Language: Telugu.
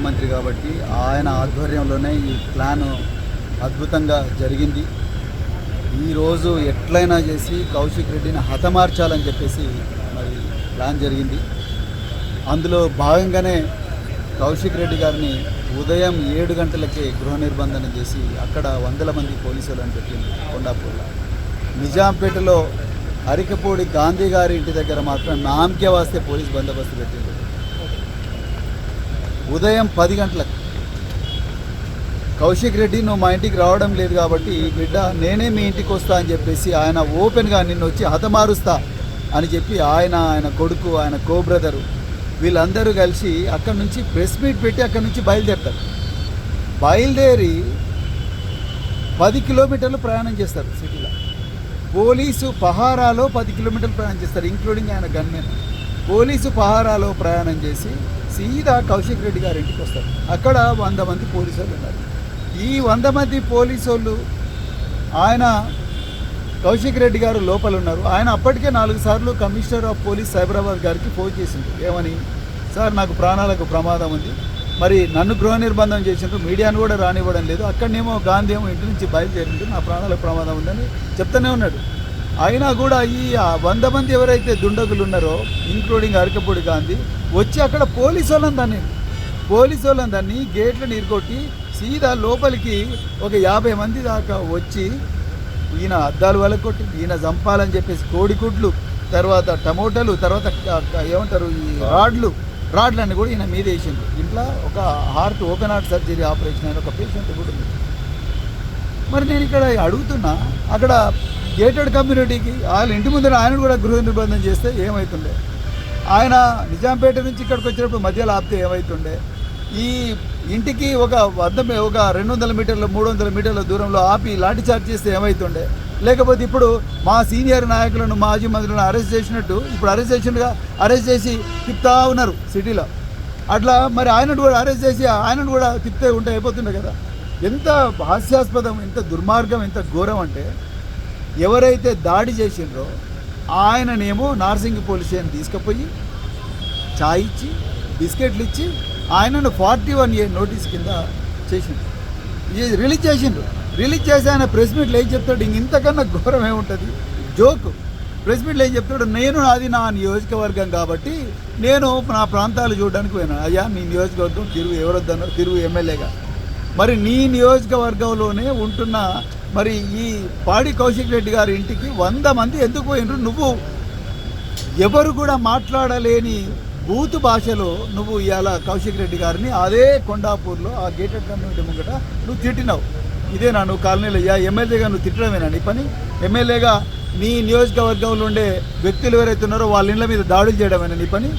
ముఖ్యమంత్రి కాబట్టి ఆయన ఆధ్వర్యంలోనే ఈ ప్లాన్ అద్భుతంగా జరిగింది. ఈరోజు ఎట్లయినా చేసి కౌశిక్ రెడ్డిని హతమార్చాలని చెప్పేసి మరి ప్లాన్ జరిగింది. అందులో భాగంగానే కౌశిక్ రెడ్డి గారిని ఉదయం 7 గంటలకే గృహ నిర్బంధన చేసి అక్కడ 100 మంది పోలీసులను పెట్టింది కొండాపూర్లో. నిజాంపేటలో అరికపూడి గాంధీ గారి ఇంటి దగ్గర మాత్రం నామకే వాస్తే పోలీస్ బందోబస్తు పెట్టింది. ఉదయం 10 గంటలకు కౌశిక్ రెడ్డి నువ్వు మా ఇంటికి రావడం లేదు కాబట్టి బిడ్డ నేనే మీ ఇంటికి వస్తా అని చెప్పేసి ఆయన ఓపెన్గా నిన్ను వచ్చి హతమారుస్తా అని చెప్పి ఆయన కొడుకు, ఆయన కో బ్రదరు వీళ్ళందరూ కలిసి అక్కడి నుంచి ప్రెస్ మీట్ పెట్టి అక్కడి నుంచి బయలుదేరుతారు. బయలుదేరి 10 కిలోమీటర్లు ప్రయాణం చేస్తారు. సిటీలో పోలీసు పహారాలో 10 కిలోమీటర్లు ప్రయాణం చేస్తారు, ఇంక్లూడింగ్ ఆయన గన్మెన్. పోలీసు పహారాలో ప్రయాణం చేసి సీదా కౌశిక్ రెడ్డి గారి ఇంటికి వస్తారు. అక్కడ 100 మంది పోలీసు వాళ్ళు ఉన్నారు. ఈ 100 మంది పోలీసు వాళ్ళు ఆయన కౌశిక్ రెడ్డి గారు లోపల ఉన్నారు. ఆయన అప్పటికే 4 సార్లు కమిషనర్ ఆఫ్ పోలీస్ సైబరాబాద్ గారికి ఫోన్ చేసింది. ఏమని, సార్ నాకు ప్రాణాలకు ప్రమాదం ఉంది, మరి నన్ను గృహ నిర్బంధం చేసిండ్రు, మీడియాను కూడా రానివ్వడం లేదు, అక్కడనేమో గాంధీ ఏమో ఇంటి నుంచి బయలుదేరిండు, నా ప్రాణాలకు ప్రమాదం ఉందని చెప్తూనే ఉన్నాడు. అయినా కూడా ఈ 100 మంది ఎవరైతే దుండగులు ఉన్నారో ఇంక్లూడింగ్ అరకపూడి గాంధీ వచ్చి అక్కడ పోలీసు వాళ్ళని దాన్ని గేట్లను ఇరుకొట్టి సీదా లోపలికి ఒక 50 మంది దాకా వచ్చి ఈయన అద్దాలు వలకొట్టి ఈయన చంపాలని చెప్పేసి కోడిగుడ్లు, తర్వాత టమోటాలు, తర్వాత ఏమంటారు ఈ రాడ్లన్నీ కూడా ఈయన మీద వేసింది. ఇంట్లో ఒక ఓపెన్ హార్ట్ సర్జరీ ఆపరేషన్ అయిన ఒక పేషెంట్ కూడా ఉంది. మరి నేను ఇక్కడ అడుగుతున్నా, అక్కడ గేటెడ్ కమ్యూనిటీకి వాళ్ళ ఇంటి ముందర ఆయన కూడా గృహ నిర్బంధం చేస్తే ఏమవుతుండే, ఆయన నిజాంపేట నుంచి ఇక్కడికి వచ్చినప్పుడు మధ్యలో ఆపితే ఏమవుతుండే, ఈ ఇంటికి ఒక 200 మీటర్ల 300 మీటర్ల దూరంలో ఆపి లాఠీచార్జ్ చేస్తే ఏమవుతుండే, లేకపోతే ఇప్పుడు మా సీనియర్ నాయకులను మాజీ మంత్రులను అరెస్ట్ చేసినట్టు ఇప్పుడు అరెస్ట్ చేసి తిప్పుతా ఉన్నారు సిటీలో. అట్లా మరి ఆయనను కూడా అరెస్ట్ చేసి ఆయనను కూడా తిప్పుతే ఉంటే అయిపోతుండే కదా. ఎంత హాస్యాస్పదం, ఎంత దుర్మార్గం, ఎంత ఘోరం అంటే, ఎవరైతే దాడి చేసిండ్రో ఆయననేమో నార్సింగ్ పోలీస్ స్టేషన్ తీసుకుపోయి చాయ్ ఇచ్చి బిస్కెట్లు ఇచ్చి ఆయనను 41A నోటీస్ కింద చేసిండ్రు, రిలీజ్ చేసి ఆయన ప్రెస్ మీట్లో ఏం చెప్తాడు, ఇంతకన్నా ఘోరం ఏముంటుంది, జోక్. ప్రెస్ మీట్లో ఏం చెప్తాడు, అది నా నియోజకవర్గం కాబట్టి నేను నా ప్రాంతాలు చూడడానికి పోయినాను. అయ్యా నీ నియోజకవర్గం ఎవరొద్దన్నారు, తిరుగు ఎమ్మెల్యేగా, మరి నీ నియోజకవర్గంలోనే ఉంటున్న మరి ఈ పాడి కౌశిక్ రెడ్డి గారి ఇంటికి 100 మంది ఎందుకు పోయినరు? నువ్వు ఎవరు కూడా మాట్లాడలేని బూతు భాషలో నువ్వు ఇవాళ కౌశిక్ రెడ్డి గారిని అదే కొండాపూర్లో ఆ గేటెడ్ కమ్యూనిటీ ముంగట నువ్వు తిట్టినావు. ఇదేనా నువ్వు కాలనీలో ఎమ్మెల్యేగా నువ్వు తిట్టడమేనా నీ పని? ఎమ్మెల్యేగా నీ నియోజకవర్గంలో ఉండే వ్యక్తులు ఎవరైతే ఉన్నారో వాళ్ళ ఇళ్ళ మీద దాడులు చేయడమేనా నీ పని?